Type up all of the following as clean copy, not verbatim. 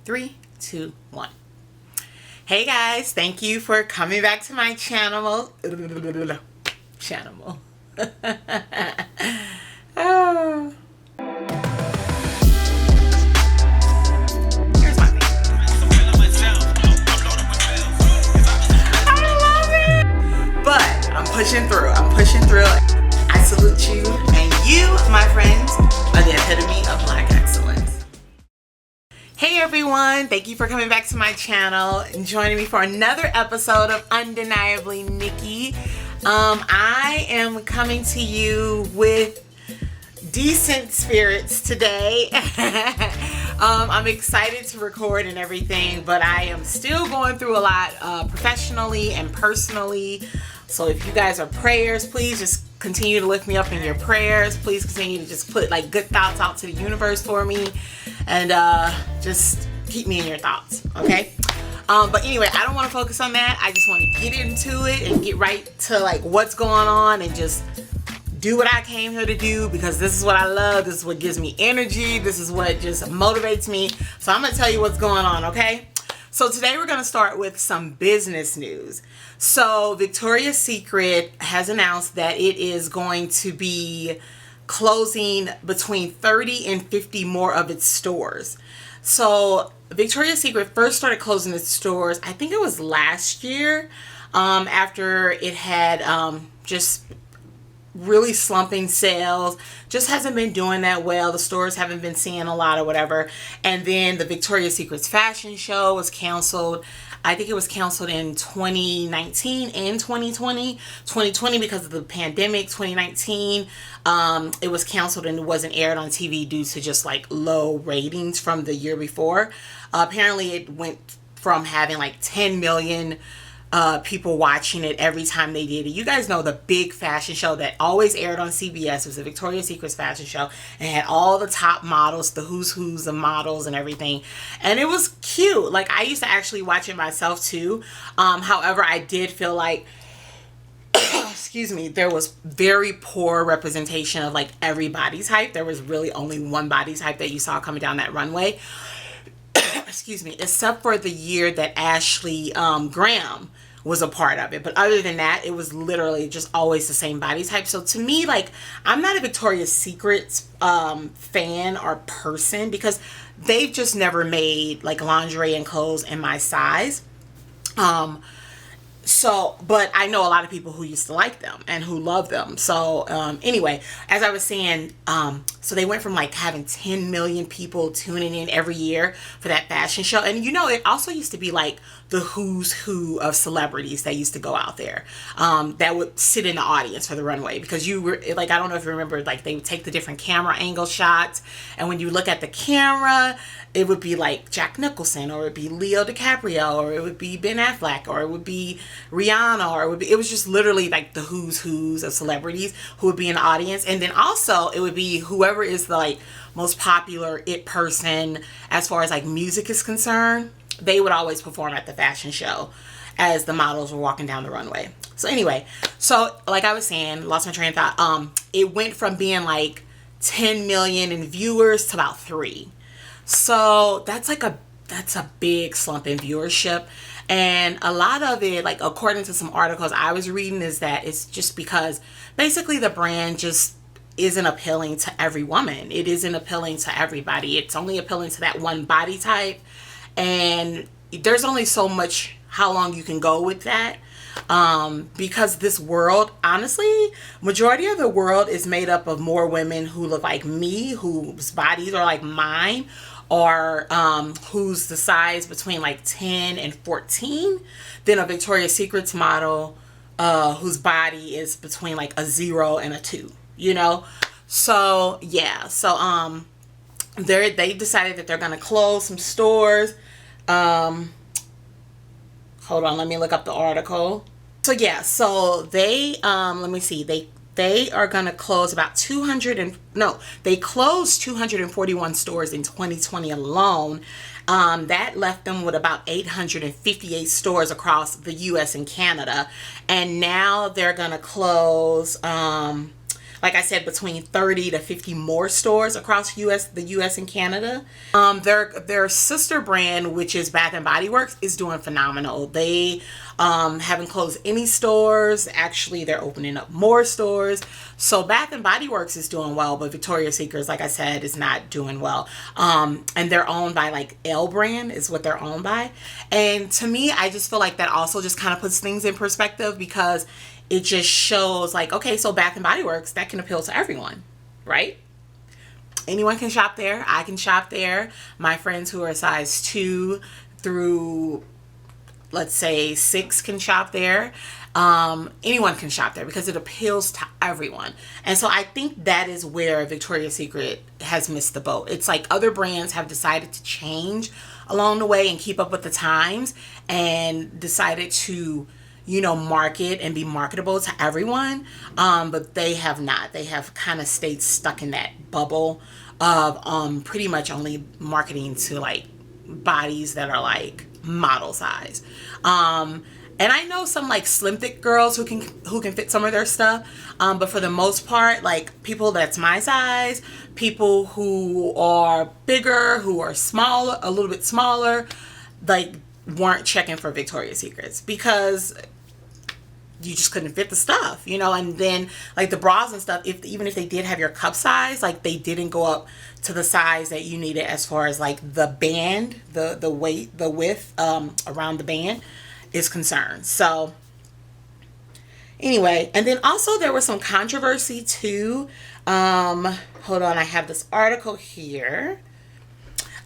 3, 2, 1. Hey guys, thank you for coming back to my channel. Oh. Here's my thing. I love it. But I'm pushing through. I salute you, and you, my friends, are the epitome of Black excellence. Hey everyone, thank you for coming back to my channel and joining me for another episode of Undeniably Nikki. I am coming to you with decent spirits today. I'm excited to record and everything, but I am still going through a lot professionally and personally. So if you guys are prayers, please just continue to lift me up in your prayers. Please continue to just put like good thoughts out to the universe for me, and just keep me in your thoughts, okay? But anyway, I don't want to focus on that. I just want to get into it and get right to like what's going on and just do what I came here to do, because this is what I love. This is what gives me energy. This is what just motivates me. So I'm going to tell you what's going on, okay? So today we're going to start with some business news. So Victoria's Secret has announced that it is going to be closing between 30 and 50 more of its stores. So Victoria's Secret first started closing its stores, I think it was last year, after it had just really slumping sales, just hasn't been doing that well. The stores haven't been seeing a lot or whatever. And then the Victoria's Secret's fashion show was canceled. I think it was canceled in 2019 and 2020. 2020 because of the pandemic. 2019 it was canceled and it wasn't aired on TV due to just like low ratings from the year before. Apparently it went from having like 10 million people watching it every time they did it. You guys know the big fashion show that always aired on CBS was the Victoria's Secret's fashion show, and it had all the top models, the who's of models and everything, and it was cute. Like, I used to actually watch it myself too. However, I did feel like excuse me, there was very poor representation of like every body type. There was really only one body type that you saw coming down that runway. Excuse me, except for the year that Ashley Graham was a part of it. But other than that, it was literally just always the same body type. So to me, like, I'm not a Victoria's Secret fan or person, because they've just never made like lingerie and clothes in my size. So, but I know a lot of people who used to like them and who love them. So, anyway, as I was saying, so they went from like having 10 million people tuning in every year for that fashion show. And you know, it also used to be like the who's who of celebrities that used to go out there, that would sit in the audience for the runway, because you were like, I don't know if you remember, like they would take the different camera angle shots. And when you look at the camera, it would be like Jack Nicholson, or it would be Leo DiCaprio, or it would be Ben Affleck, or it would be Rihanna, or it was just literally like the who's of celebrities who would be in the audience. And then also it would be whoever is the like most popular it person as far as like music is concerned. They would always perform at the fashion show as the models were walking down the runway. So anyway, so like I was saying, lost my train of thought. It went from being like 10 million in viewers to about 3. So that's a big slump in viewership. And a lot of it, like according to some articles I was reading, is that it's just because basically the brand just isn't appealing to every woman. It isn't appealing to everybody. It's only appealing to that one body type. And there's only so much how long you can go with that. Because this world, honestly, majority of the world is made up of more women who look like me, whose bodies are like mine, or who's the size between like 10 and 14, than a Victoria's Secret's model whose body is between like a 0 and a 2, you know? So yeah, so they decided that they're gonna close some stores. Hold on, let me look up the article. So yeah, so they let me see, they are going to close about they closed 241 stores in 2020 alone. That left them with about 858 stores across the US and Canada. And now they're going to close like I said, between 30 to 50 more stores across the US and Canada. Their sister brand, which is Bath and Body Works, is doing phenomenal. They haven't closed any stores. Actually, they're opening up more stores. So Bath and Body Works is doing well, but Victoria's Secret, like I said, is not doing well. And they're owned by like L brand is what they're owned by. And to me, I just feel like that also just kind of puts things in perspective, because it just shows like, okay, so Bath and Body Works, that can appeal to everyone, right? Anyone can shop there. I can shop there. My friends who are size 2 through, let's say, 6 can shop there. Anyone can shop there because it appeals to everyone. And so I think that is where Victoria's Secret has missed the boat. It's like other brands have decided to change along the way and keep up with the times, and decided to, you know, market and be marketable to everyone. But they have not. They have kind of stayed stuck in that bubble of pretty much only marketing to like bodies that are like model size. And I know some like slim thick girls who can fit some of their stuff. But for the most part, like people that's my size, people who are bigger, who are smaller, a little bit smaller, like weren't checking for Victoria's Secrets because you just couldn't fit the stuff, you know. And then like the bras and stuff, even if they did have your cup size, like they didn't go up to the size that you needed as far as like the band, the weight, the width around the band is concerned. So anyway, and then also there was some controversy too. Hold on, I have this article here.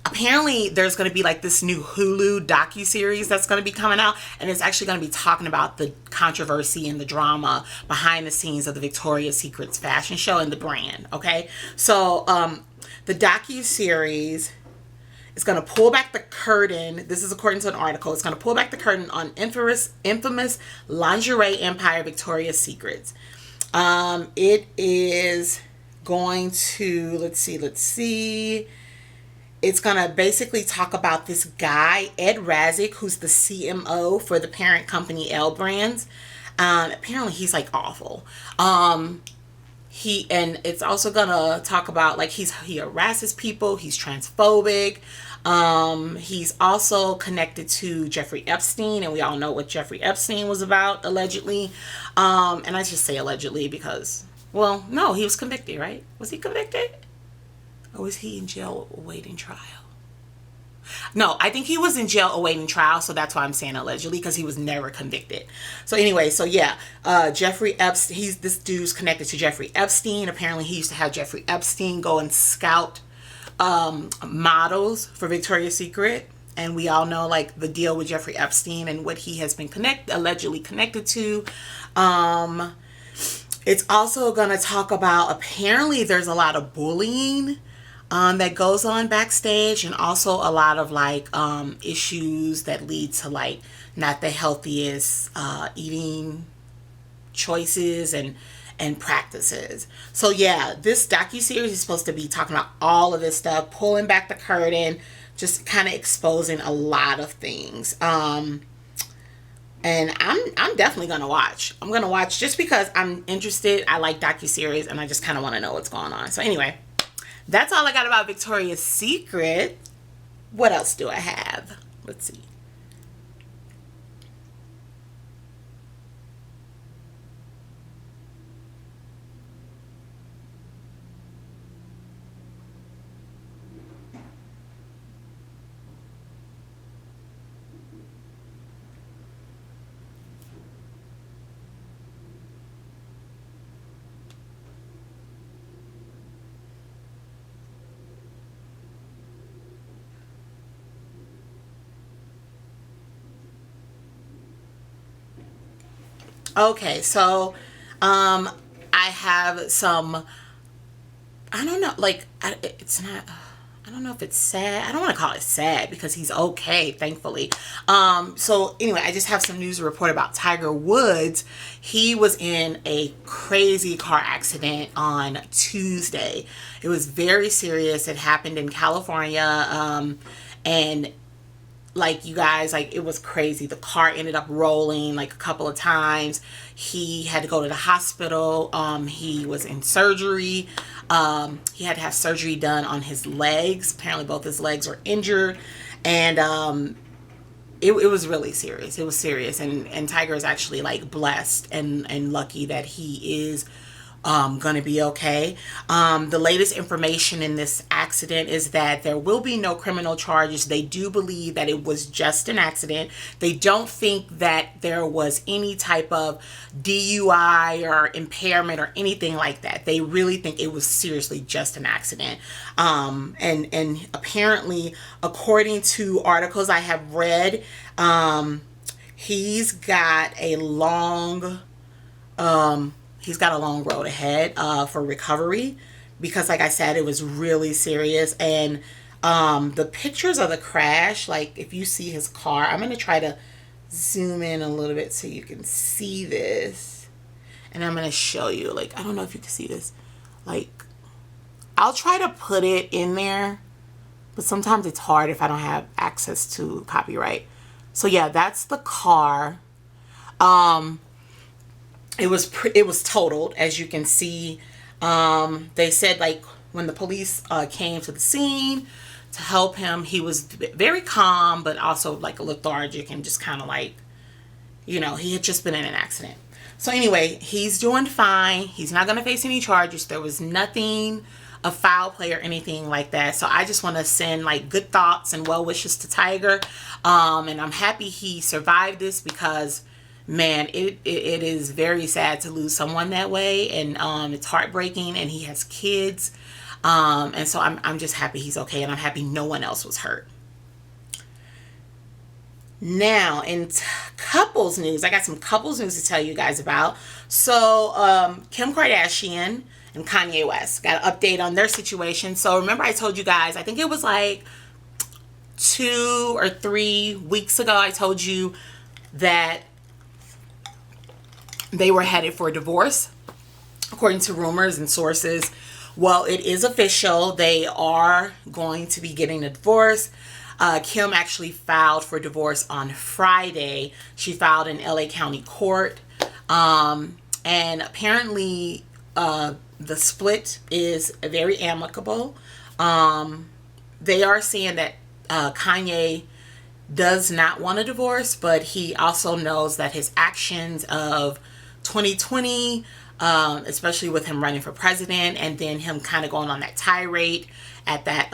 Apparently there's going to be like this new Hulu docu-series that's going to be coming out, and it's actually going to be talking about the controversy and the drama behind the scenes of the Victoria's Secret's fashion show and the brand. Okay, so the docu-series is going to pull back the curtain. This is according to an article. It's going to pull back the curtain on infamous lingerie empire Victoria's Secrets. It is going to, let's see. It's going to basically talk about this guy, Ed Razik, who's the CMO for the parent company L Brands. Apparently he's like awful. And it's also going to talk about like he harasses people. He's transphobic. He's also connected to Jeffrey Epstein, and we all know what Jeffrey Epstein was about, allegedly. And I just say allegedly because, well, no, he was convicted, right? Was he convicted? Or was he in jail awaiting trial? No, I think he was in jail awaiting trial, so that's why I'm saying allegedly, because he was never convicted. So anyway, so yeah, Jeffrey Epstein, this dude's connected to Jeffrey Epstein. Apparently he used to have Jeffrey Epstein go and scout models for Victoria's Secret. And we all know like the deal with Jeffrey Epstein and what he has been allegedly connected to. It's also going to talk about, apparently there's a lot of bullying that goes on backstage, and also a lot of like issues that lead to like not the healthiest eating choices and practices. So yeah, this docuseries is supposed to be talking about all of this stuff, pulling back the curtain, just kind of exposing a lot of things. And I'm definitely gonna watch. I'm gonna watch just because I'm interested. I like docuseries and I just kind of want to know what's going on. So anyway, that's all I got about Victoria's Secret. What else do I have? Let's see. Okay, so I have some, I don't know, like, it's not, I don't know if it's sad. I don't want to call it sad because he's okay, thankfully. So anyway, I just have some news to report about Tiger Woods. He was in a crazy car accident on Tuesday. It was very serious. It happened in California, and like, you guys, like, it was crazy. The car ended up rolling like a couple of times. He had to go to the hospital. He was in surgery. He had to have surgery done on his legs. Apparently both his legs were injured. And it was really serious. It was serious. And Tiger is actually like blessed and lucky that he is gonna be okay. The latest information in this accident is that there will be no criminal charges. They do believe that it was just an accident. They don't think that there was any type of DUI or impairment or anything like that. They really think it was seriously just an accident. And apparently, according to articles I have read, he's got a long road ahead for recovery, because like I said, it was really serious. And the pictures of the crash, like if you see his car, I'm going to try to zoom in a little bit so you can see this. And I'm going to show you, like, I don't know if you can see this. Like, I'll try to put it in there, but sometimes it's hard if I don't have access to copyright. So yeah, that's the car. It was totaled, as you can see. They said, like, when the police came to the scene to help him, he was very calm, but also like lethargic and just kind of like, you know, he had just been in an accident. So anyway, he's doing fine. He's not going to face any charges. There was nothing of foul play or anything like that. So I just want to send like good thoughts and well wishes to Tiger. And I'm happy he survived this, because man, it is very sad to lose someone that way, and it's heartbreaking, and he has kids, and so I'm just happy he's okay, and I'm happy no one else was hurt. Now, in couples news, I got some couples news to tell you guys about. So Kim Kardashian and Kanye West got an update on their situation. So remember I told you guys, I think it was like 2 or 3 weeks ago, I told you that they were headed for a divorce, according to rumors and sources. Well, it is official. They are going to be getting a divorce. Kim actually filed for divorce on Friday. She filed in LA County Court. And apparently the split is very amicable. They are saying that Kanye does not want a divorce, but he also knows that his actions of 2020, especially with him running for president, and then him kind of going on that tirade at that,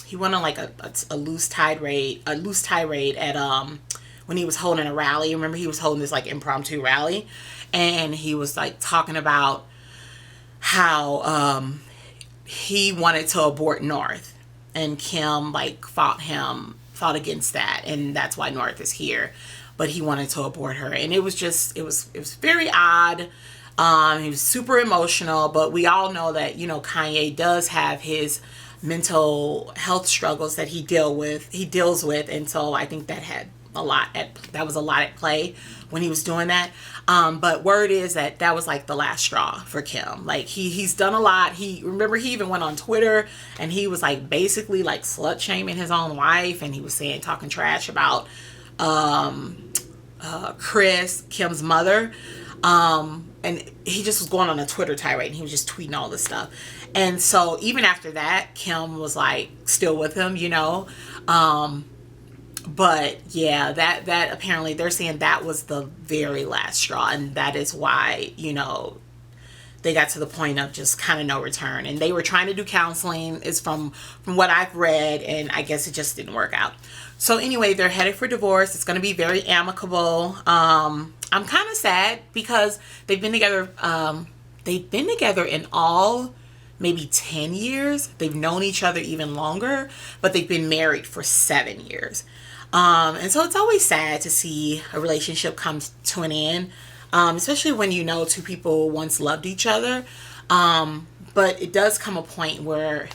he went on like a loose tirade at when he was holding a rally. Remember, he was holding this like impromptu rally, and he was like talking about how he wanted to abort North, and Kim like fought against that, and that's why North is here. But he wanted to abort her, and it was very odd. He was super emotional, but we all know that, you know, Kanye does have his mental health struggles that he deals with, and so I think that was a lot at play when he was doing that. But word is that was like the last straw for Kim. Like he's done a lot. He even went on Twitter and he was like basically like slut shaming his own wife, and he was talking trash about Chris, Kim's mother, and he just was going on a Twitter tirade, and he was just tweeting all this stuff. And so even after that, Kim was like still with him, you know. But yeah, that apparently they're saying that was the very last straw, and that is why, you know, they got to the point of just kind of no return. And they were trying to do counseling, is from what I've read, and I guess it just didn't work out. So anyway, they're headed for divorce. It's going to be very amicable. I'm kind of sad because they've been together in all maybe 10 years. They've known each other even longer, but they've been married for 7 years. And so it's always sad to see a relationship come to an end, especially when you know two people once loved each other. But it does come a point where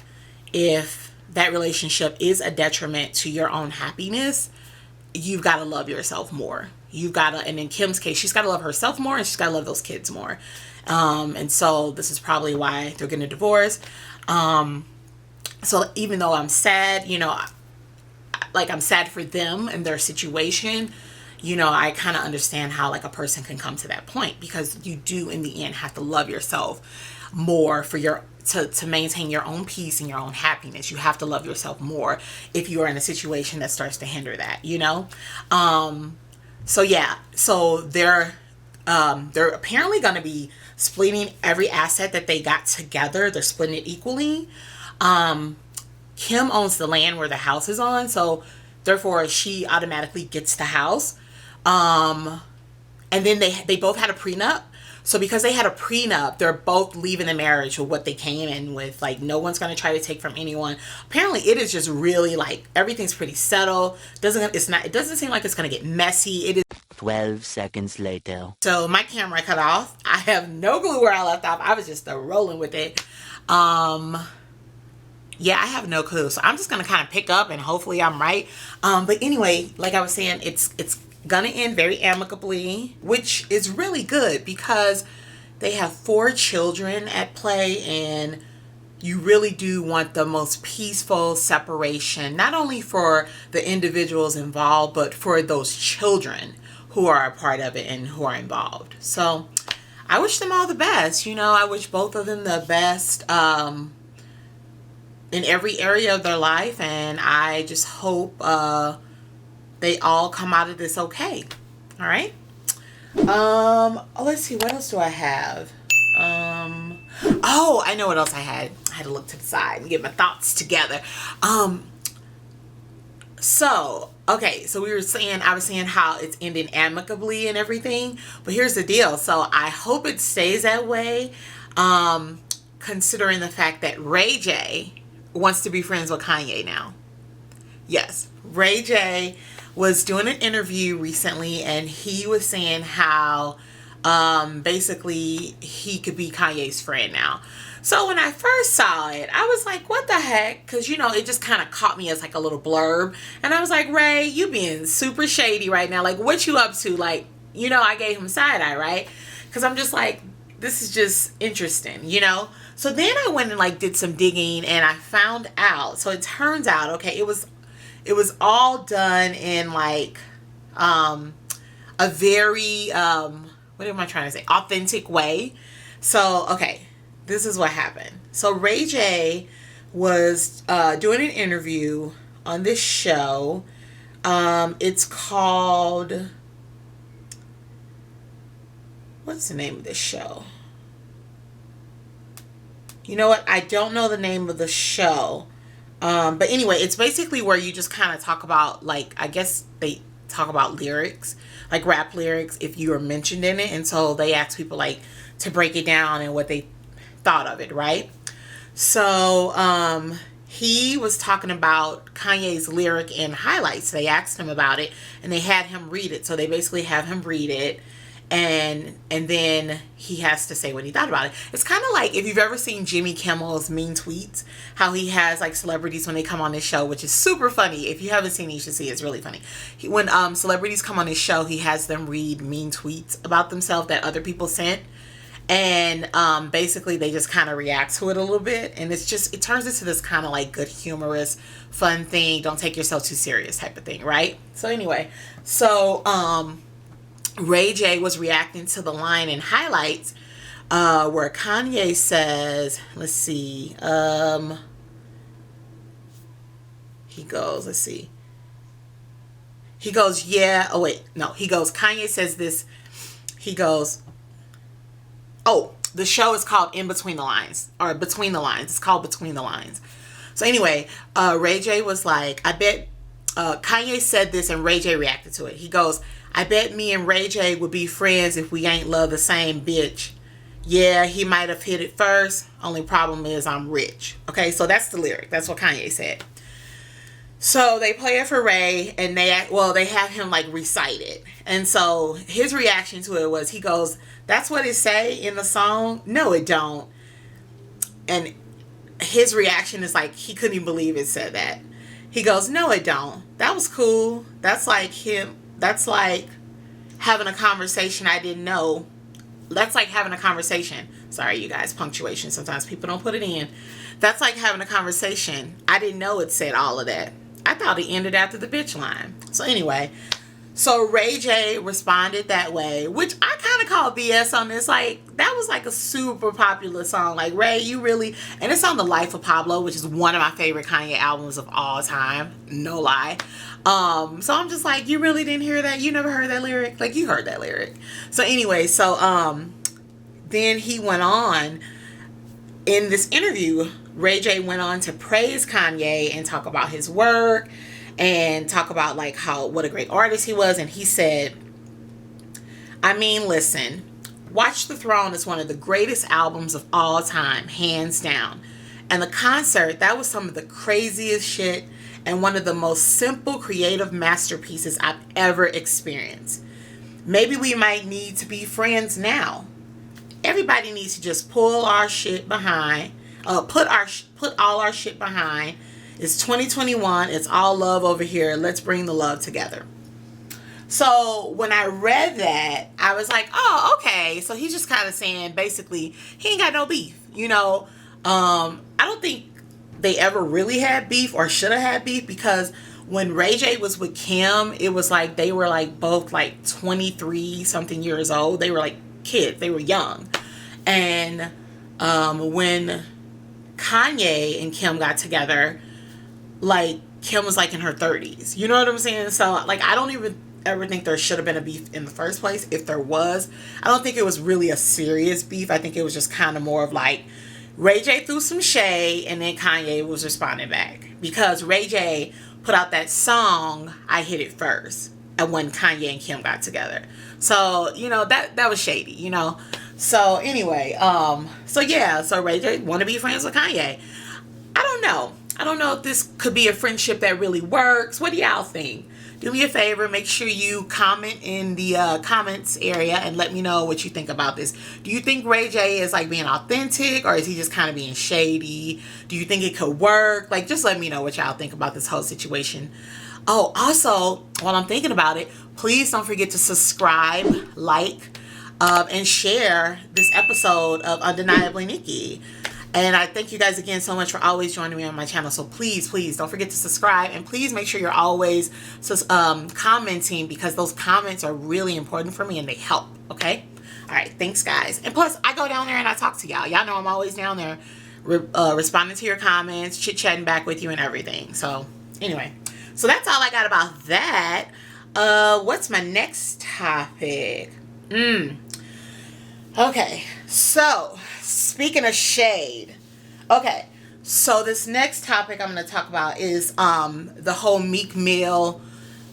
if that relationship is a detriment to your own happiness, you've got to love yourself more. And in Kim's case, she's got to love herself more, and she's got to love those kids more. And so this is probably why they're getting a divorce. So even though I'm sad, you know, like, I'm sad for them and their situation. You know, I kind of understand how like a person can come to that point, because you do in the end have to love yourself more for your to maintain your own peace and your own happiness. You have to love yourself more if you are in a situation that starts to hinder that, you know. So yeah, so they're apparently going to be splitting every asset that they got together. They're splitting it equally. Kim owns the land where the house is on, so therefore she automatically gets the house. And then they both had a prenup. So because they had a prenup, they're both leaving the marriage with what they came in with. Like, no one's going to try to take from anyone. Apparently it is just really like everything's pretty settled. It doesn't seem like it's going to get messy. It is 12 seconds later. So my camera cut off. I have no clue where I left off. I was just rolling with it. Yeah, I have no clue. So I'm just going to kind of pick up and hopefully I'm right. But anyway, like I was saying, it's gonna end very amicably, which is really good because they have 4 children at play, and you really do want the most peaceful separation, not only for the individuals involved, but for those children who are a part of it and who are involved. So I wish them all the best. You know, I wish both of them the best in every area of their life, and I just hope they all come out of this okay. All right. Let's see, what else do I have? Oh, I know what else I had. I had to look to the side and get my thoughts together. So I was saying how it's ending amicably and everything, but here's the deal. So I hope it stays that way, considering the fact that Ray J wants to be friends with Kanye now. Yes, Ray J was doing an interview recently, and he was saying how basically he could be Kanye's friend now. So when I first saw it, I was like, what the heck? Because, you know, it just kind of caught me as like a little blurb. And I was like, Ray, you being super shady right now. Like, what you up to? Like, you know, I gave him side eye, right? Because I'm just like, this is just interesting, you know? So then I went and like did some digging, and I found out. So it turns out, okay, it was all done in like a very what am I trying to say, authentic way. So okay, this is what happened. So Ray J was doing an interview on this show. It's called, what's the name of this show? You know what? I don't know the name of the show. But anyway, it's basically where you just kind of talk about, like, I guess they talk about lyrics, like rap lyrics, if you are mentioned in it. And so they ask people like to break it down and what they thought of it, right? So he was talking about Kanye's lyric in highlights. They asked him about it, and they had him read it. So they basically have him read it, and then he has to say what he thought about it. It's kind of like if you've ever seen Jimmy Kimmel's Mean Tweets, how he has like celebrities when they come on his show, which is super funny. If you haven't seen it, you should see it. It's really funny. When celebrities come on his show, he has them read mean tweets about themselves that other people sent, and basically they just kind of react to it a little bit, and it turns into this kind of like good humorous fun thing, don't take yourself too serious type of thing, right? So anyway, Ray J was reacting to the line in highlights where Kanye says, let's see, he goes, Kanye says this, he goes, oh, the show is called In Between the Lines, or Between the Lines. It's called Between the Lines. So anyway, Ray J was like, I bet, Kanye said this and Ray J reacted to it. He goes, I bet me and Ray J would be friends if we ain't love the same bitch. Yeah, he might have hit it first. Only problem is I'm rich. Okay, so that's the lyric. That's what Kanye said. So they play it for Ray, and they have him like recite it. And so his reaction to it was, he goes, that's what it say in the song? No, it don't. And his reaction is like, he couldn't even believe it said that. He goes, no, it don't. That was cool. That's like him. That's like having a conversation I didn't know. That's like having a conversation. Sorry, you guys, punctuation. Sometimes people don't put it in. That's like having a conversation. I didn't know it said all of that. I thought it ended after the bitch line. So anyway, so Ray J responded that way, which I kind of call BS on this. Like, that was like a super popular song. Like, Ray, you really, and it's on The Life of Pablo, which is one of my favorite Kanye albums of all time. No lie. So I'm just like, you really didn't hear that? You never heard that lyric? Like, you heard that lyric. So anyway, so then he went on in this interview. Ray J went on to praise Kanye and talk about his work and talk about like what a great artist he was. And he said, I mean, listen, Watch the Throne is one of the greatest albums of all time, hands down. And the concert, that was some of the craziest shit and one of the most simple creative masterpieces I've ever experienced. Maybe we might need to be friends now. Everybody needs to just pull our shit behind, put all our shit behind. It's 2021. It's all love over here. Let's bring the love together. So when I read that, I was like, oh, okay. So he's just kind of saying basically he ain't got no beef. You know, I don't think they ever really had beef or should have had beef, because when Ray J was with Kim, it was like they were like both like 23 something years old. They were like kids. They were young. And when Kanye and Kim got together, like Kim was like in her 30s. You know what I'm saying? So like I don't even ever think there should have been a beef in the first place. If there was, I don't think it was really a serious beef. I think it was just kind of more of like Ray J threw some shade and then Kanye was responding back, because Ray J put out that song I Hit It First and when Kanye and Kim got together. So, you know, that was shady, you know. So anyway, so yeah, so Ray J want to be friends with Kanye. I don't know if this could be a friendship that really works. What do y'all think? Do me a favor, make sure you comment in the comments area and let me know what you think about this. Do you think Ray J is like being authentic, or is he just kind of being shady? Do you think it could work? Like, just let me know what y'all think about this whole situation. Oh, also, while I'm thinking about it, please don't forget to subscribe, like, and share this episode of Undeniably Nikki. And I thank you guys again so much for always joining me on my channel. So please don't forget to subscribe, and please make sure you're always commenting, because those comments are really important for me and they help. Okay. All right. Thanks, guys. And plus, I go down there and I talk to y'all. Y'all know I'm always down there responding to your comments, chit-chatting back with you and everything. So anyway, so that's all I got about that. What's my next topic? Okay. So speaking of shade, okay, so this next topic I'm going to talk about is the whole Meek Mill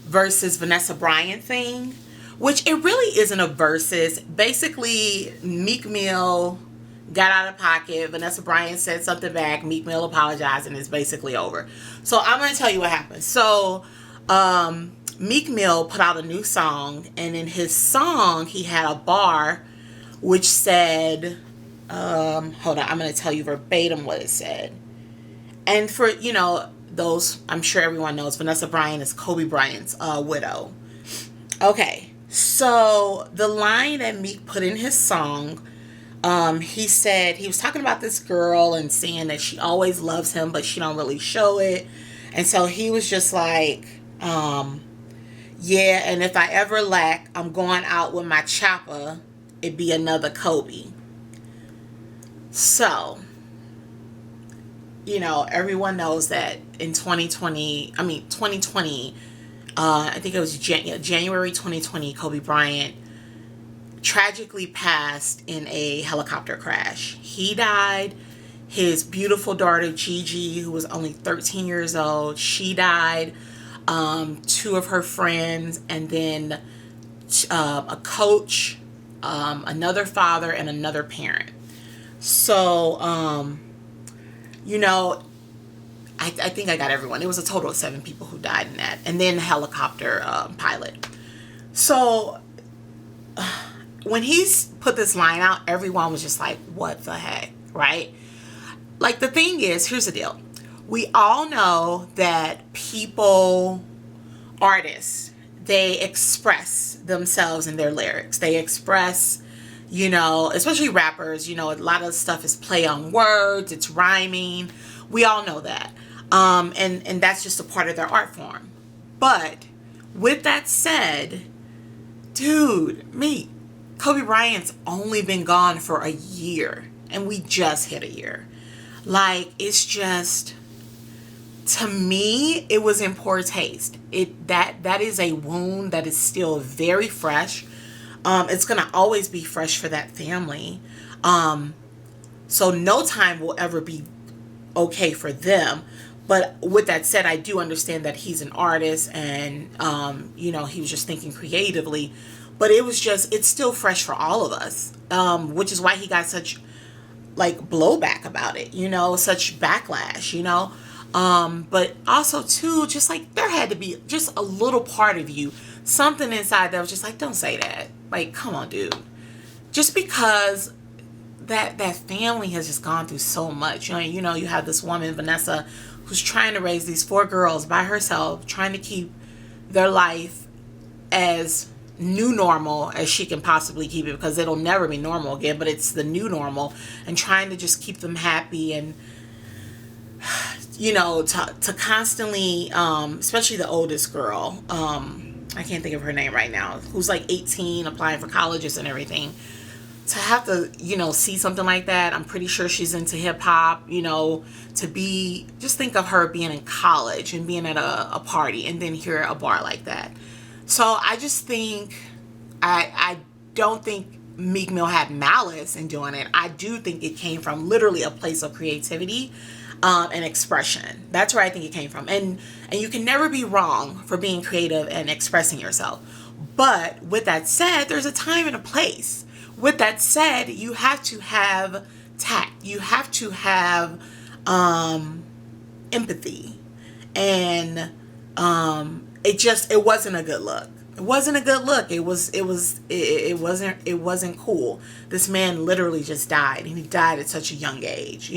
versus Vanessa Bryan thing, which it really isn't a versus. Basically, Meek Mill got out of pocket. Vanessa Bryan said something back. Meek Mill apologized, and it's basically over. So I'm going to tell you what happened. So Meek Mill put out a new song, and in his song, he had a bar which said, hold on, I'm going to tell you verbatim what it said. And for, you know, those, I'm sure everyone knows, Vanessa Bryan is Kobe Bryant's widow. Okay, so the line that Meek put in his song, he said, he was talking about this girl and saying that she always loves him, but she don't really show it. And so he was just like, yeah, and if I ever lack, I'm going out with my chopper. It'd be another Kobe. So, you know, everyone knows that in 2020, I think it was January 2020, Kobe Bryant tragically passed in a helicopter crash. He died. His beautiful daughter, Gigi, who was only 13 years old, she died. Two of her friends, and then a coach, another father, and another parent. So, you know, I think I got everyone. It was a total of 7 people who died in that. And then the helicopter pilot. So, when he's put this line out, everyone was just like, what the heck, right? Like, the thing is, here's the deal. We all know that people, artists, they express themselves in their lyrics. They express, you know, especially rappers, you know, a lot of stuff is play on words, it's rhyming. We all know that. And that's just a part of their art form. But with that said, dude, me, Kobe Bryant's only been gone for a year, and we just hit a year. Like, it's just, to me, it was in poor taste. That is a wound that is still very fresh. It's gonna always be fresh for that family. So no time will ever be okay for them. But with that said, I do understand that he's an artist, and he was just thinking creatively. But it's still fresh for all of us, which is why he got such like blowback about it, such backlash, but also too, just like there had to be just a little part of you, something inside that was just like, don't say that. Like, come on, dude. Just because that family has just gone through so much. You have this woman, Vanessa, who's trying to raise these 4 girls by herself, trying to keep their life as new normal as she can possibly keep it, because it'll never be normal again, but it's the new normal, and trying to just keep them happy, and to constantly, especially the oldest girl, I can't think of her name right now, who's like 18, applying for colleges and everything, to have to, see something like that. I'm pretty sure she's into hip hop, just think of her being in college and being at a party, and then here at a bar like that. So I just think, I don't think Meek Mill had malice in doing it. I do think it came from literally a place of creativity and expression. That's where I think it came from. And you can never be wrong for being creative and expressing yourself. But with that said, there's a time and a place. With that said, you have to have tact. You have to have empathy. And it wasn't a good look. It wasn't a good look. It wasn't cool. This man literally just died, and he died at such a young age,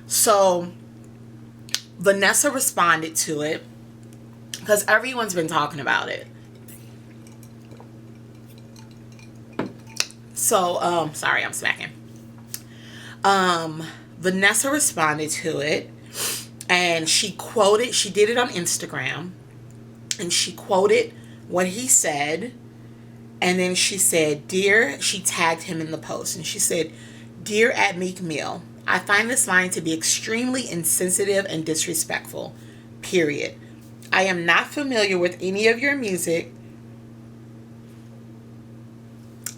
So Vanessa responded to it, because everyone's been talking about it. So, sorry, I'm smacking. Vanessa responded to it, and she did it on Instagram, and she quoted what he said, and then she said, she tagged him in the post, and she said, "Dear at Meek Mill, I find this line to be extremely insensitive and disrespectful, period. I am not familiar with any of your music."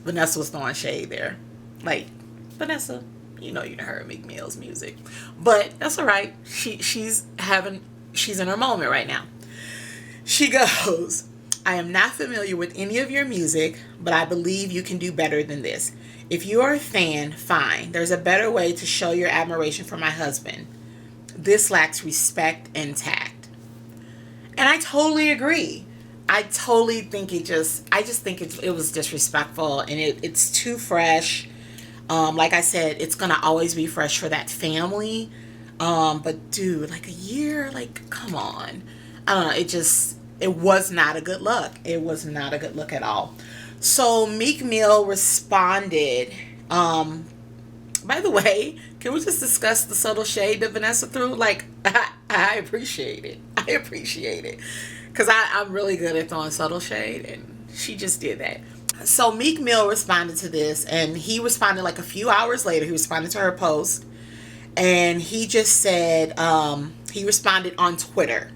Vanessa was throwing shade there. Like, Vanessa, you heard Meek Mill's music. But that's all right. She's in her moment right now. She goes, "I am not familiar with any of your music, but I believe you can do better than this. If you are a fan, fine. There's a better way to show your admiration for my husband. This lacks respect and tact." And I totally agree. I totally think it was disrespectful, and it's too fresh. Like I said, it's gonna always be fresh for that family. But dude, like a year, like, come on. I don't know. It was not a good look. It was not a good look at all. So Meek Mill responded. By the way, can we just discuss the subtle shade that Vanessa threw? Like, I appreciate it. I appreciate it. Because I'm really good at throwing subtle shade, and she just did that. So Meek Mill responded to this, and he responded like a few hours later. He responded to her post, and he just said, he responded on Twitter.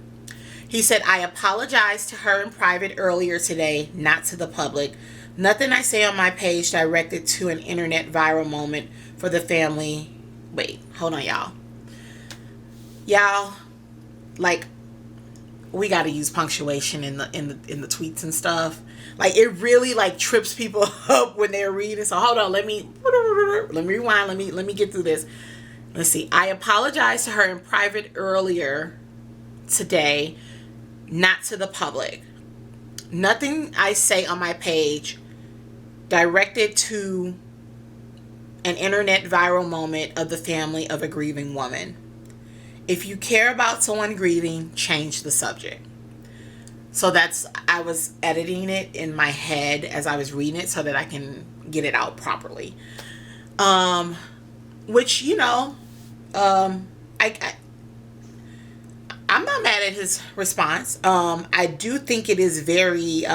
He said, "I apologized to her in private earlier today, not to the public. Nothing I say on my page directed to an internet viral moment for the family." Wait, hold on, y'all. Y'all, like, we got to use punctuation in the tweets and stuff. Like, it really like trips people up when they're reading. So hold on, let me rewind. Let me get through this. Let's see. "I apologized to her in private earlier today, not to the public. Nothing I say on my page directed to an internet viral moment of the family of a grieving woman. If you care about someone grieving, change the subject." So I was editing it in my head as I was reading it so that I can get it out properly. Which, I'm not mad at his response. I do think it is very,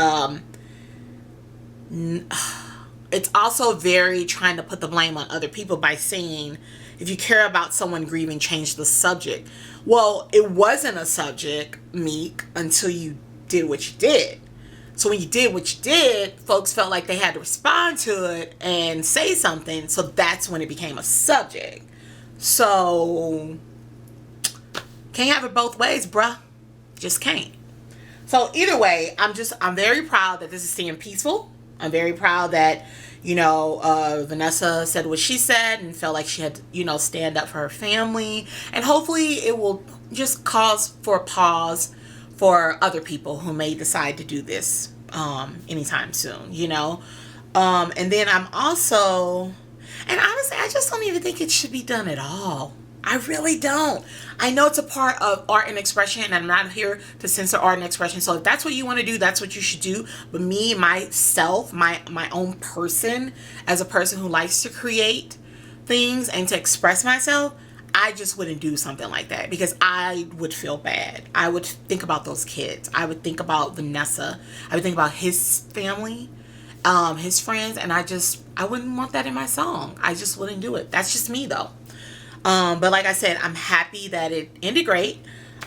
it's also very trying to put the blame on other people by saying, if you care about someone grieving, change the subject. Well, it wasn't a subject, Meek, until you did what you did. So when you did what you did, folks felt like they had to respond to it and say something. So that's when it became a subject. So can't have it both ways, bruh. Just can't. So either way, I'm very proud that this is staying peaceful. I'm very proud that, Vanessa said what she said and felt like she had to, stand up for her family. And hopefully it will just cause for a pause for other people who may decide to do this anytime soon, And then I'm also, and honestly, I just don't even think it should be done at all. I really don't. I know it's a part of art and expression, and I'm not here to censor art and expression. So if that's what you want to do, that's what you should do. But me, myself, my own person, as a person who likes to create things and to express myself, I just wouldn't do something like that because I would feel bad. I would think about those kids. I would think about Vanessa. I would think about his family, his friends, and I wouldn't want that in my song. I just wouldn't do it. That's just me though. But like I said, I'm happy that it ended great.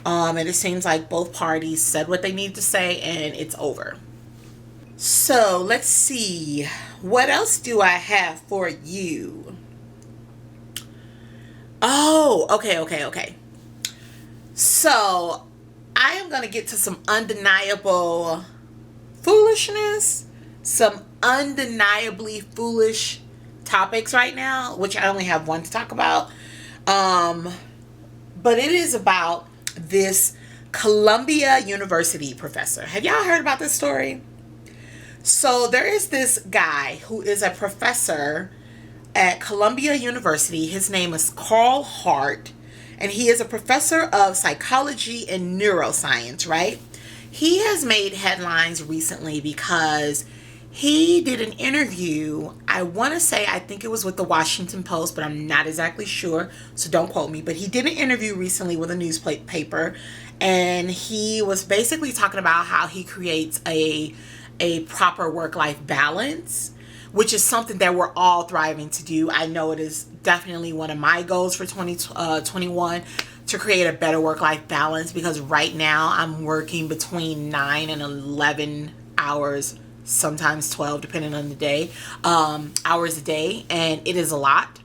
And it seems like both parties said what they needed to say and it's over. So let's see. What else do I have for you? Oh, okay. So I am going to get to some undeniable foolishness. Some undeniably foolish topics right now, which I only have one to talk about. But it is about this Columbia University professor. Have y'all heard about this story? So there is this guy who is a professor at Columbia University. His name is Karl Hart, and he is a professor of psychology and neuroscience, right? He has made headlines recently because he did an interview, I think it was with the Washington Post, but I'm not exactly sure, so don't quote me. But he did an interview recently with a newspaper, and he was basically talking about how he creates a proper work-life balance, which is something that we're all thriving to do. I know it is definitely one of my goals for 2021 to create a better work-life balance, because right now I'm working between 9 and 11 hours, sometimes 12 depending on the day, hours a day, and it is a lot,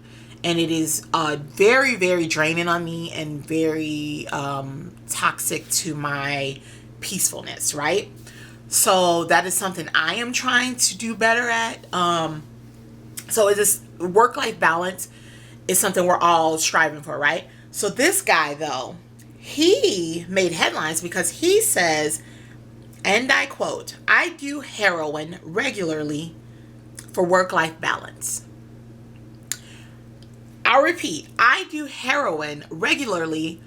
and it is very, very draining on me and very toxic to my peacefulness, right? So that is something I am trying to do better at. So it is work-life balance is something we're all striving for, right? So this guy though, he made headlines because he says, and I quote, "I do heroin regularly for work-life balance." I'll repeat, I do heroin regularly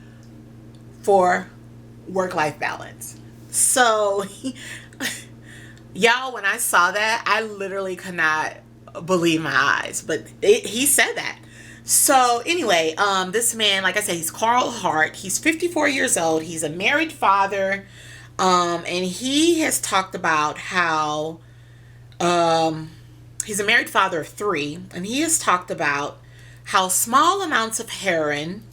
for work-life balance. So, y'all, when I saw that, I literally could not believe my eyes. But he said that. So anyway, this man, like I said, he's Karl Hart. He's 54 years old. He's a married father. And he has talked about how he's a married father of 3, and he has talked about how small amounts of heroin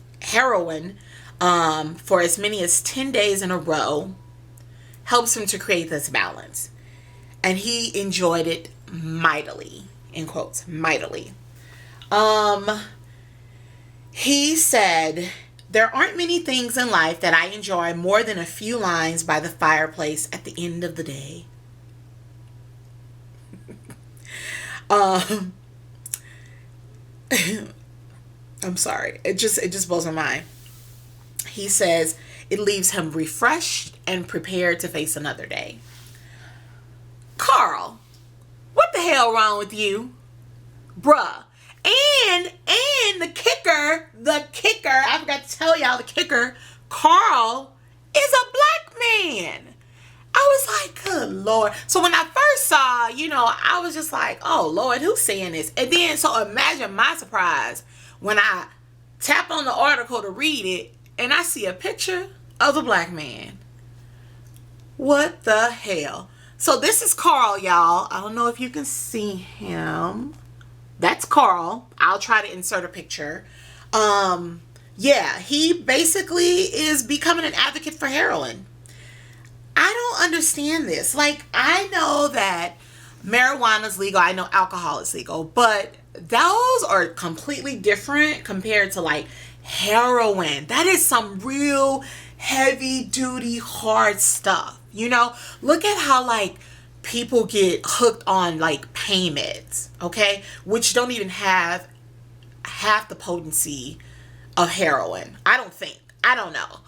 for as many as 10 days in a row helps him to create this balance. And he enjoyed it mightily, in quotes, mightily. He said, "There aren't many things in life that I enjoy more than a few lines by the fireplace at the end of the day." I'm sorry. It just blows my mind. He says it leaves him refreshed and prepared to face another day. Karl, what the hell wrong with you? Bruh. And the kicker, I forgot to tell y'all the kicker, Karl is a black man. I was like, good Lord. So when I first saw, I was just like, oh Lord, who's saying this? And then, so imagine my surprise when I tap on the article to read it and I see a picture of a black man. What the hell? So this is Karl, y'all. I don't know if you can see him. That's Karl. I'll try to insert a picture. Yeah, he basically is becoming an advocate for heroin. I don't understand this. Like, I know that marijuana is legal. I know alcohol is legal. But those are completely different compared to, like, heroin. That is some real heavy duty, hard stuff. You know? Look at how, like, people get hooked on, like, pain meds. Okay? Which don't even have half the potency of heroin. I don't think. I don't know.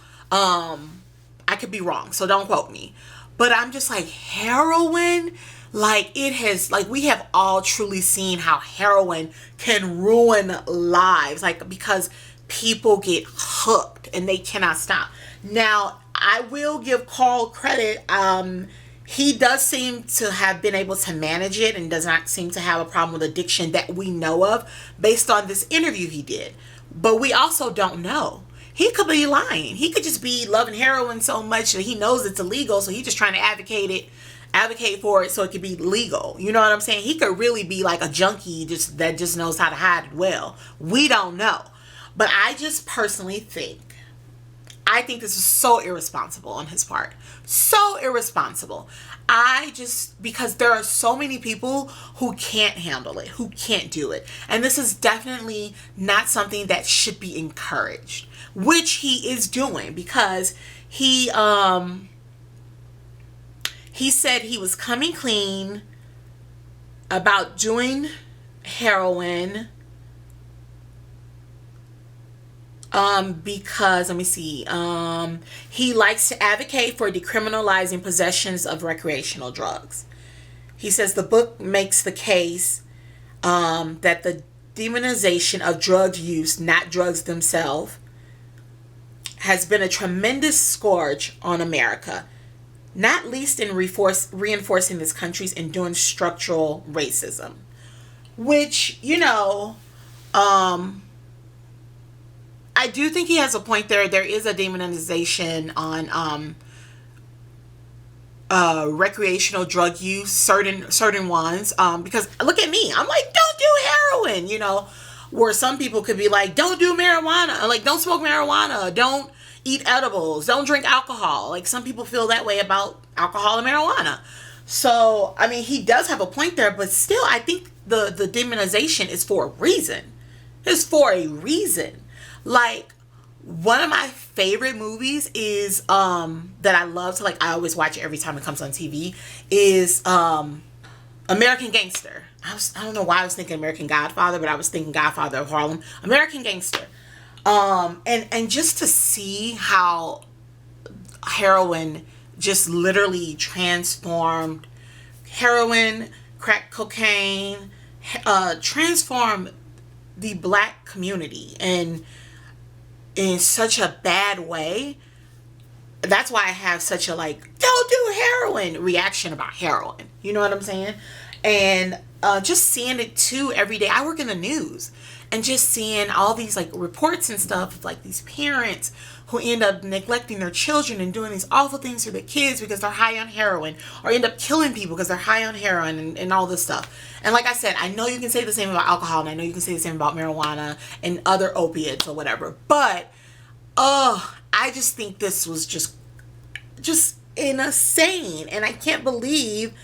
I could be wrong, so don't quote me. But I'm just like, heroin, like, it has, like, we have all truly seen how heroin can ruin lives, like, because people get hooked and they cannot stop. Now, I will give Karl credit. He does seem to have been able to manage it and does not seem to have a problem with addiction that we know of based on this interview he did. But we also don't know. He could be lying. He could just be loving heroin so much that he knows it's illegal, so he's just trying to advocate for it so it could be legal. You know what I'm saying? He could really be like a junkie that just knows how to hide it well. We don't know. But I just personally think this is so irresponsible on his part. So irresponsible. Because there are so many people who can't handle it, who can't do it. And this is definitely not something that should be encouraged, which he is doing, because he said he was coming clean about doing heroin because, let me see, he likes to advocate for decriminalizing possessions of recreational drugs. He says the book makes the case that the demonization of drug use, not drugs themselves, has been a tremendous scourge on America, not least in reinforcing this country's enduring structural racism. Which, you know, I do think he has a point there. There is a demonization on recreational drug use, certain ones. Because look at me, I'm like, don't do heroin, you know, where some people could be like, don't do marijuana, like, don't smoke marijuana, don't eat edibles, don't drink alcohol. Like, some people feel that way about alcohol and marijuana. So, I mean, he does have a point there, but still, I think the demonization is for a reason. It's for a reason. Like, one of my favorite movies is that I love to, like, I always watch it every time it comes on TV, is American Gangster. I don't know why I was thinking American Godfather, but I was thinking Godfather of Harlem. American Gangster. And just to see how heroin just literally transformed heroin, crack cocaine, transformed the black community and in such a bad way. That's why I have such a, like, don't do heroin reaction about heroin. You know what I'm saying? And just seeing it too every day. I work in the news, and just seeing all these, like, reports and stuff of, like, these parents who end up neglecting their children and doing these awful things to their kids because they're high on heroin, or end up killing people because they're high on heroin and all this stuff. And like I said, I know you can say the same about alcohol, and I know you can say the same about marijuana and other opiates or whatever, but I just think this was just insane. And I can't believe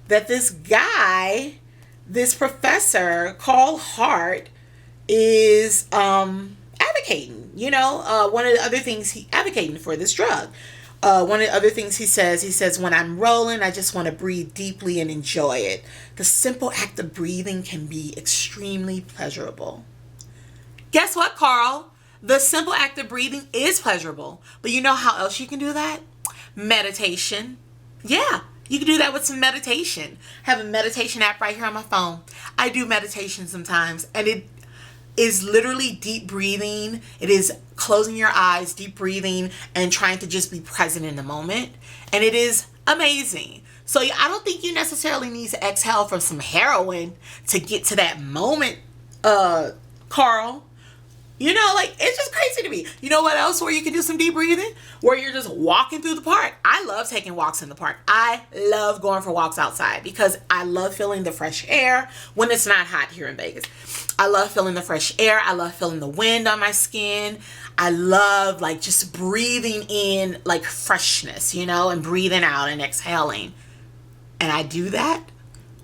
that this guy, this professor, Karl Hart, is advocating, you know, one of the other things he advocating for this drug. One of the other things he says, when I'm rolling, I just want to breathe deeply and enjoy it. The simple act of breathing can be extremely pleasurable. Guess what, Karl? The simple act of breathing is pleasurable. But you know how else you can do that? Meditation. Yeah, you can do that with some meditation. I have a meditation app right here on my phone. I do meditation sometimes, and it is literally deep breathing. It is closing your eyes, deep breathing, and trying to just be present in the moment. And it is amazing. So I don't think you necessarily need to exhale from some heroin to get to that moment, Karl. You know, like, it's just crazy to me. You know what else where you can do some deep breathing? Where you're just walking through the park. I love taking walks in the park. I love going for walks outside because I love feeling the fresh air when it's not hot here in Vegas. I love feeling the fresh air. I love feeling the wind on my skin. I love, like, just breathing in, like, freshness, you know, and breathing out and exhaling. And I do that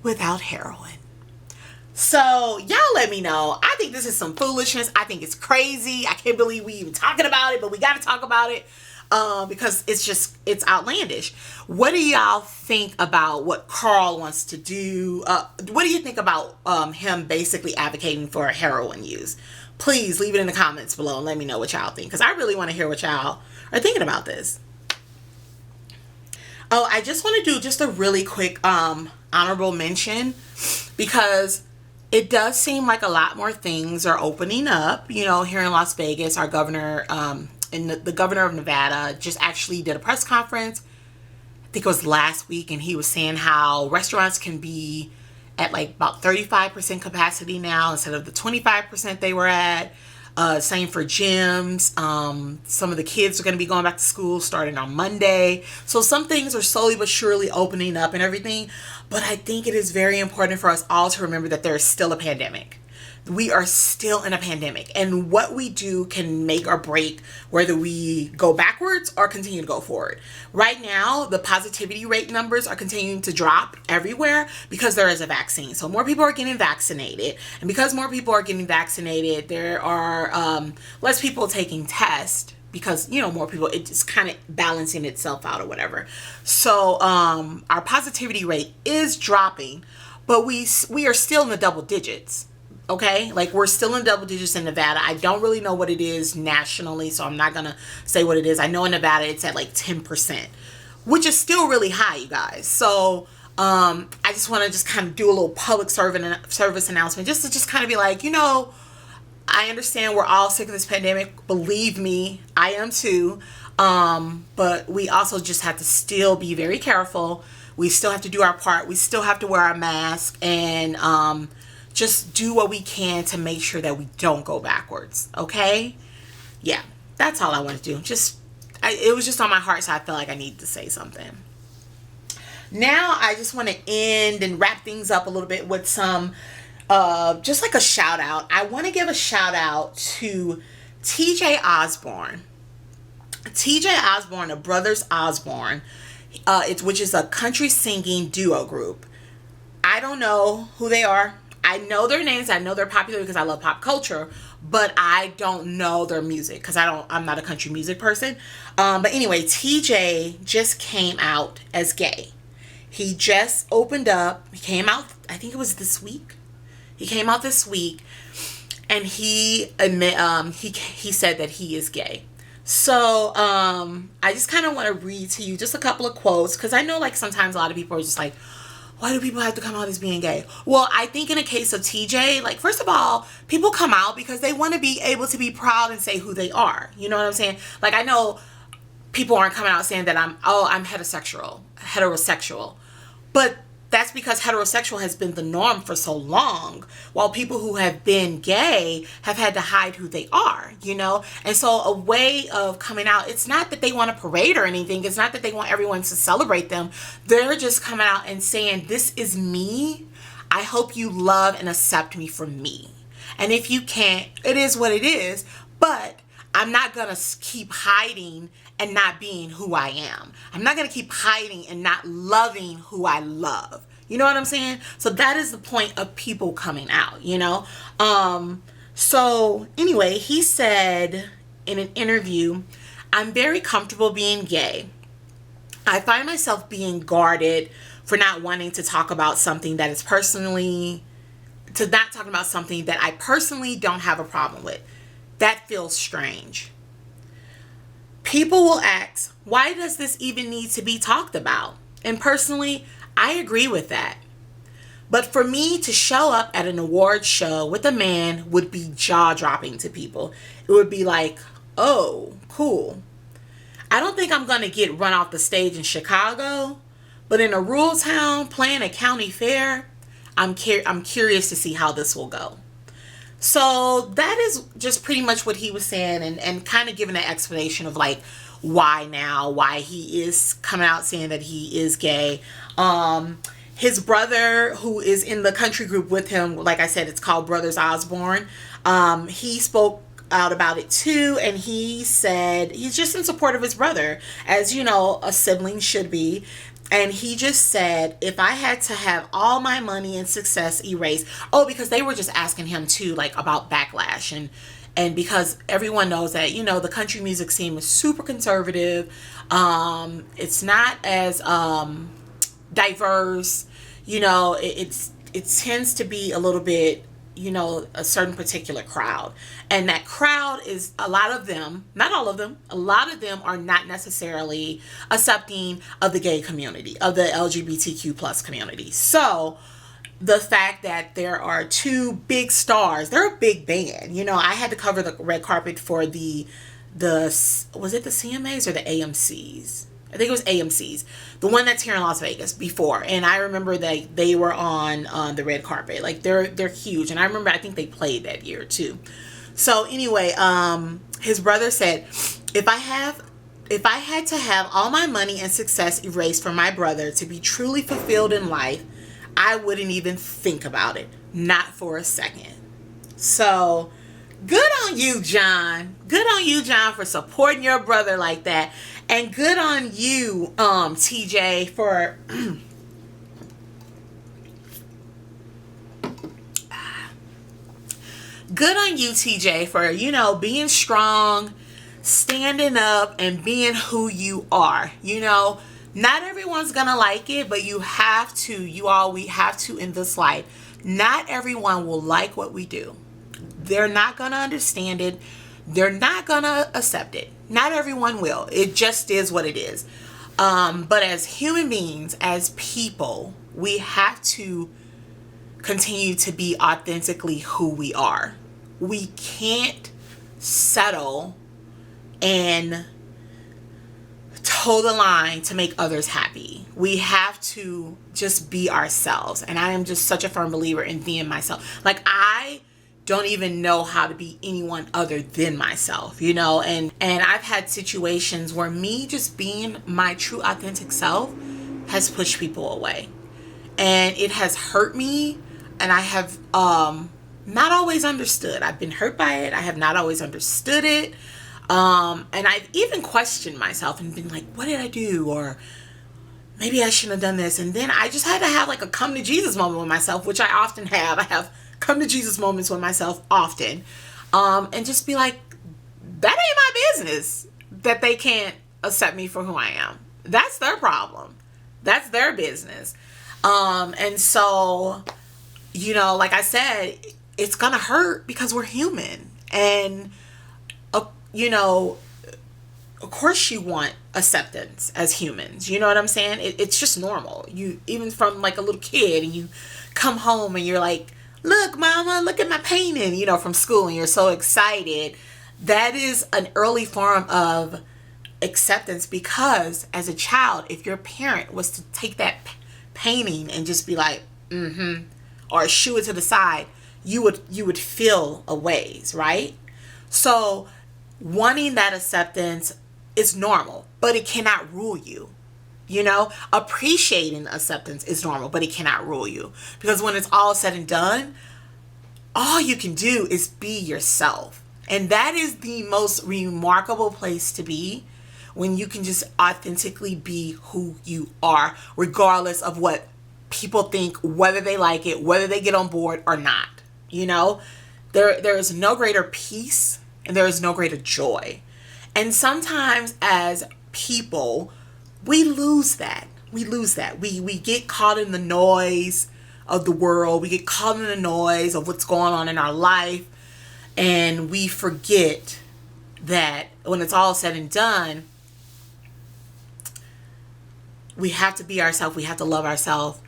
without heroin. So y'all let me know. I think this is some foolishness. I think it's crazy. I can't believe we even talking about it, but we got to talk about it because it's outlandish. What do y'all think about what Karl wants to do? What do you think about him basically advocating for heroin use? Please leave it in the comments below and let me know what y'all think, because I really want to hear what y'all are thinking about this. Oh, I just want to do just a really quick honorable mention, because it does seem like a lot more things are opening up, you know, here in Las Vegas. Our governor, and the governor of Nevada just actually did a press conference, I think it was last week, and he was saying how restaurants can be at like about 35% capacity now instead of the 25% they were at. Same for gyms. Some of the kids are going to be going back to school starting on Monday. So some things are slowly but surely opening up and everything. But I think it is very important for us all to remember that there is still a pandemic. We are still in a pandemic, and what we do can make or break whether we go backwards or continue to go forward. Right now, the positivity rate numbers are continuing to drop everywhere because there is a vaccine. So more people are getting vaccinated, and because more people are getting vaccinated, there are less people taking tests because, you know, more people, it's kind of balancing itself out or whatever. So our positivity rate is dropping, but we are still in the double digits. Okay, like we're still in double digits in Nevada. I don't really know what it is nationally, so I'm not gonna say what it is. I know in Nevada it's at like 10%, which is still really high, you guys. So I just want to just kind of do a little public service announcement, just to kind of be like, you know, I understand we're all sick of this pandemic. Believe me, I am too. But we also just have to still be very careful. We still have to do our part. We still have to wear our mask and just do what we can to make sure that we don't go backwards. Okay? Yeah, that's all I want to do. It was just on my heart, so I felt like I needed to say something. Now I just want to end and wrap things up a little bit with some, just like a shout out. I want to give a shout out to TJ Osborne. TJ Osborne, of Brothers Osborne, which is a country singing duo group. I don't know who they are. I know their names. I know they're popular because I love pop culture, but I don't know their music because I'm not a country music person. But anyway, TJ just came out as gay. He just opened up. He came out, I think it was this week. He came out this week, and he said that he is gay. So I just kind of want to read to you just a couple of quotes, because I know, like, sometimes a lot of people are just like, why do people have to come out as being gay? Well, I think in a case of TJ, like, first of all, people come out because they want to be able to be proud and say who they are. You know what I'm saying? Like, I know people aren't coming out saying that I'm heterosexual. But that's because heterosexual has been the norm for so long, while people who have been gay have had to hide who they are, you know? And so a way of coming out, it's not that they want to parade or anything. It's not that they want everyone to celebrate them. They're just coming out and saying, this is me. I hope you love and accept me for me. And if you can't, it is what it is. But I'm not going to keep hiding and not being who I am. I'm not going to keep hiding and not loving who I love. You know what I'm saying? So that is the point of people coming out, you know? So anyway, he said in an interview, I'm very comfortable being gay. I find myself being guarded for not wanting to talk about something that is not talking about something that I personally don't have a problem with. That feels strange. People will ask, why does this even need to be talked about? And personally, I agree with that. But for me to show up at an awards show with a man would be jaw-dropping to people. It would be like, oh, cool. I don't think I'm going to get run off the stage in Chicago, but in a rural town playing a county fair, I'm curious to see how this will go. So that is just pretty much what he was saying, and kind of giving an explanation of like why he is coming out saying that he is gay. His brother, who is in the country group with him, like I said, it's called Brothers Osborne. He spoke out about it too, and he said he's just in support of his brother, as you know, a sibling should be. And he just said, if I had to have all my money and success erased, because they were just asking him too, like about backlash, and because everyone knows that, you know, the country music scene is super conservative. It's not as diverse, you know. It tends to be a little bit, you know, a certain particular crowd, and that crowd is, a lot of them, not all of them, a lot of them are not necessarily accepting of the gay community, of the LGBTQ plus community. So the fact that there are two big stars, they're a big band, you know. I had to cover the red carpet for the was it the CMAs or the AMCs? I think it was AMC's, the one that's here in Las Vegas before. And I remember that they were on the red carpet. Like they're huge. And I remember, I think they played that year too. So anyway, his brother said, if I had to have all my money and success erased for my brother to be truly fulfilled in life, I wouldn't even think about it. Not for a second. So good on you, John. Good on you, John, for supporting your brother like that. And good on you, TJ, for good on you, TJ, for, you know, being strong, standing up, and being who you are. You know, not everyone's gonna like it, but you have to. We have to in this life. Not everyone will like what we do. They're not gonna understand it. They're not gonna accept it. Not everyone will. It just is what it is. But as human beings, as people, we have to continue to be authentically who we are. We can't settle and toe the line to make others happy. We have to just be ourselves. And I am just such a firm believer in being myself. Like, I don't even know how to be anyone other than myself, you know. And I've had situations where me just being my true authentic self has pushed people away, and it has hurt me, and I have not always understood. I've been hurt by it. I have not always understood it, and I've even questioned myself and been like, what did I do? Or maybe I shouldn't have done this. And then I just had to have like a come to Jesus moment with myself, which I often have. I have come to Jesus moments with myself often, and just be like, that ain't my business that they can't accept me for who I am. That's their problem. That's their business. And so, you know, like I said, it's gonna hurt because we're human. And, you know, of course you want acceptance as humans. You know what I'm saying? It's just normal. You, even from like a little kid, and you come home and you're like, look, mama, look at my painting, you know, from school, and you're so excited. That is an early form of acceptance, because as a child, if your parent was to take that painting and just be like, or shoo it to the side, you would feel a ways, right? So wanting that acceptance is normal, but it cannot rule you. You know, appreciating acceptance is normal, but it cannot rule you, because when it's all said and done, all you can do is be yourself. And that is the most remarkable place to be, when you can just authentically be who you are, regardless of what people think, whether they like it, whether they get on board or not. You know, there is no greater peace, and there is no greater joy. And sometimes as people, we lose that. We get caught in the noise of the world. We get caught in the noise of what's going on in our life. And we forget that when it's all said and done, we have to be ourselves. We have to love ourselves.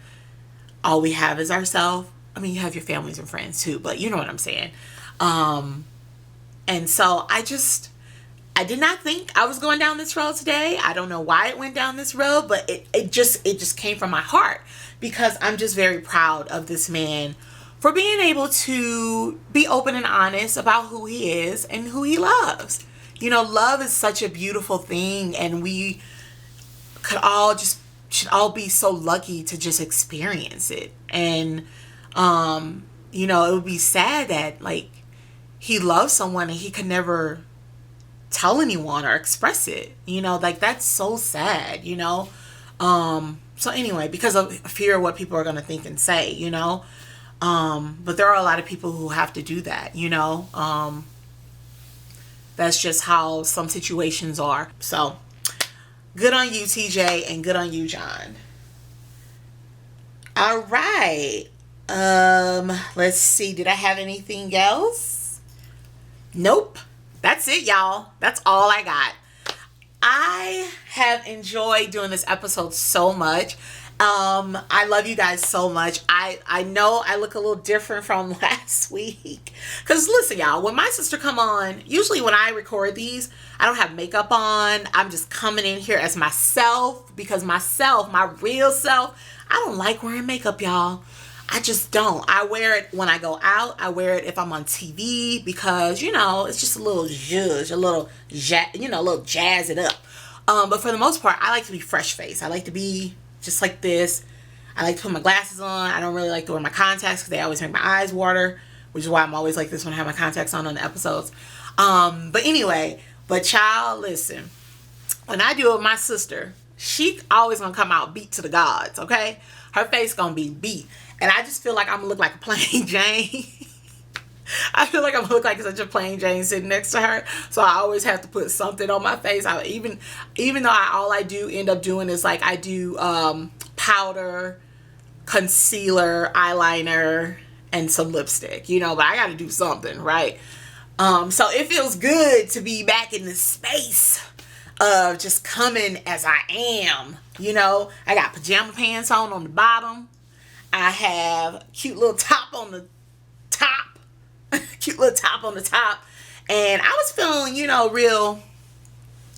All we have is ourselves. I mean, you have your families and friends too, but you know what I'm saying. And so I did not think I was going down this road today. I don't know why it went down this road, but it just came from my heart, because I'm just very proud of this man for being able to be open and honest about who he is and who he loves. You know, love is such a beautiful thing, and we should all be so lucky to just experience it. And you know, it would be sad that like he loves someone and he could never tell anyone or express it. You know, like that's so sad, you know. So anyway, because of fear of what people are going to think and say, you know. But there are a lot of people who have to do that, you know. That's just how some situations are. So good on you, TJ, and good on you, John. All right. Let's see. Did I have anything else? Nope. That's it, y'all. That's all I got. I have enjoyed doing this episode so much. I love you guys so much. I know I look a little different from last week. Because listen, y'all, when my sister come on, usually when I record these, I don't have makeup on. I'm just coming in here as myself. Because myself, my real self, I don't like wearing makeup, y'all. I just don't. I wear it when I go out. I wear it if I'm on TV because, you know, it's just a little zhuzh, a little jazz it up. But for the most part, I like to be fresh face. I like to be just like this. I like to put my glasses on. I don't really like to wear my contacts because they always make my eyes water, which is why I'm always like this when I have my contacts on the episodes. But anyway, child, listen. When I do it with my sister, she always gonna come out beat to the gods, okay? Her face gonna be beat. And I just feel like I'm gonna look like a plain Jane. I feel like I'm gonna look like such a plain Jane sitting next to her. So I always have to put something on my face. Even though all I do end up doing is like I do powder, concealer, eyeliner, and some lipstick. You know, but I gotta do something, right? So it feels good to be back in this space of just coming as I am. You know, I got pajama pants on the bottom. I have cute little top on the top. Cute little top on the top. And I was feeling, you know, real,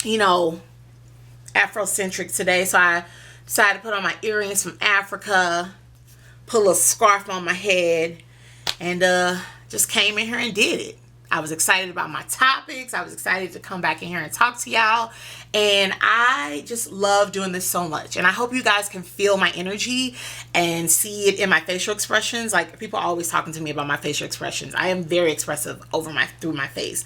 you know, Afrocentric today. So I decided to put on my earrings from Africa, put a little scarf on my head, and just came in here and did it. I was excited about my topics. I was excited to come back in here and talk to y'all. And I just love doing this so much. And I hope you guys can feel my energy and see it in my facial expressions. Like, people are always talking to me about my facial expressions. I am very expressive through my face.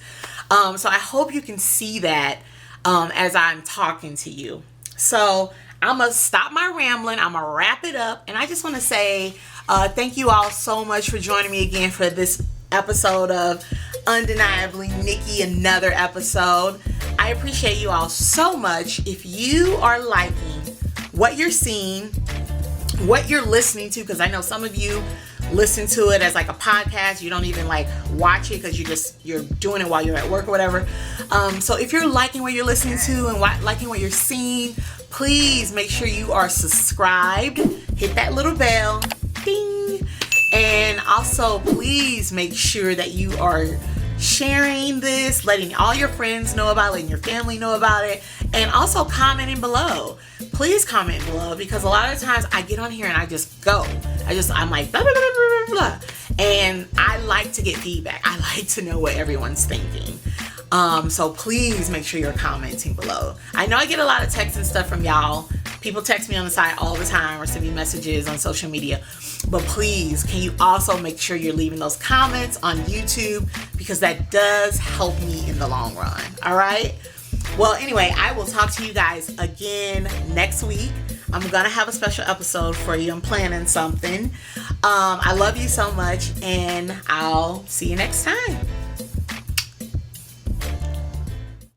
So I hope you can see that as I'm talking to you. So I'm going to stop my rambling. I'm going to wrap it up. And I just want to say thank you all so much for joining me again for this episode of Undeniably Nikki, another episode. I appreciate you all so much. If you are liking what you're seeing, what you're listening to, because I know some of you listen to it as like a podcast. You don't even like watch it because you're doing it while you're at work or whatever. So if you're liking what you're listening to and liking what you're seeing, please make sure you are subscribed. Hit that little bell. Ding. And also, please make sure that you are sharing this, letting all your friends know about it, letting your family know about it, and also commenting below. Please comment below, because a lot of times I get on here and I just go. I'm like, blah, blah, blah, blah, blah, blah. And I like to get feedback. I like to know what everyone's thinking. So please make sure you're commenting below. I know I get a lot of texts and stuff from y'all. People text me on the side all the time or send me messages on social media. But please, can you also make sure you're leaving those comments on YouTube, because that does help me in the long run. All right? Well, anyway, I will talk to you guys again next week. I'm going to have a special episode for you. I'm planning something. I love you so much, and I'll see you next time.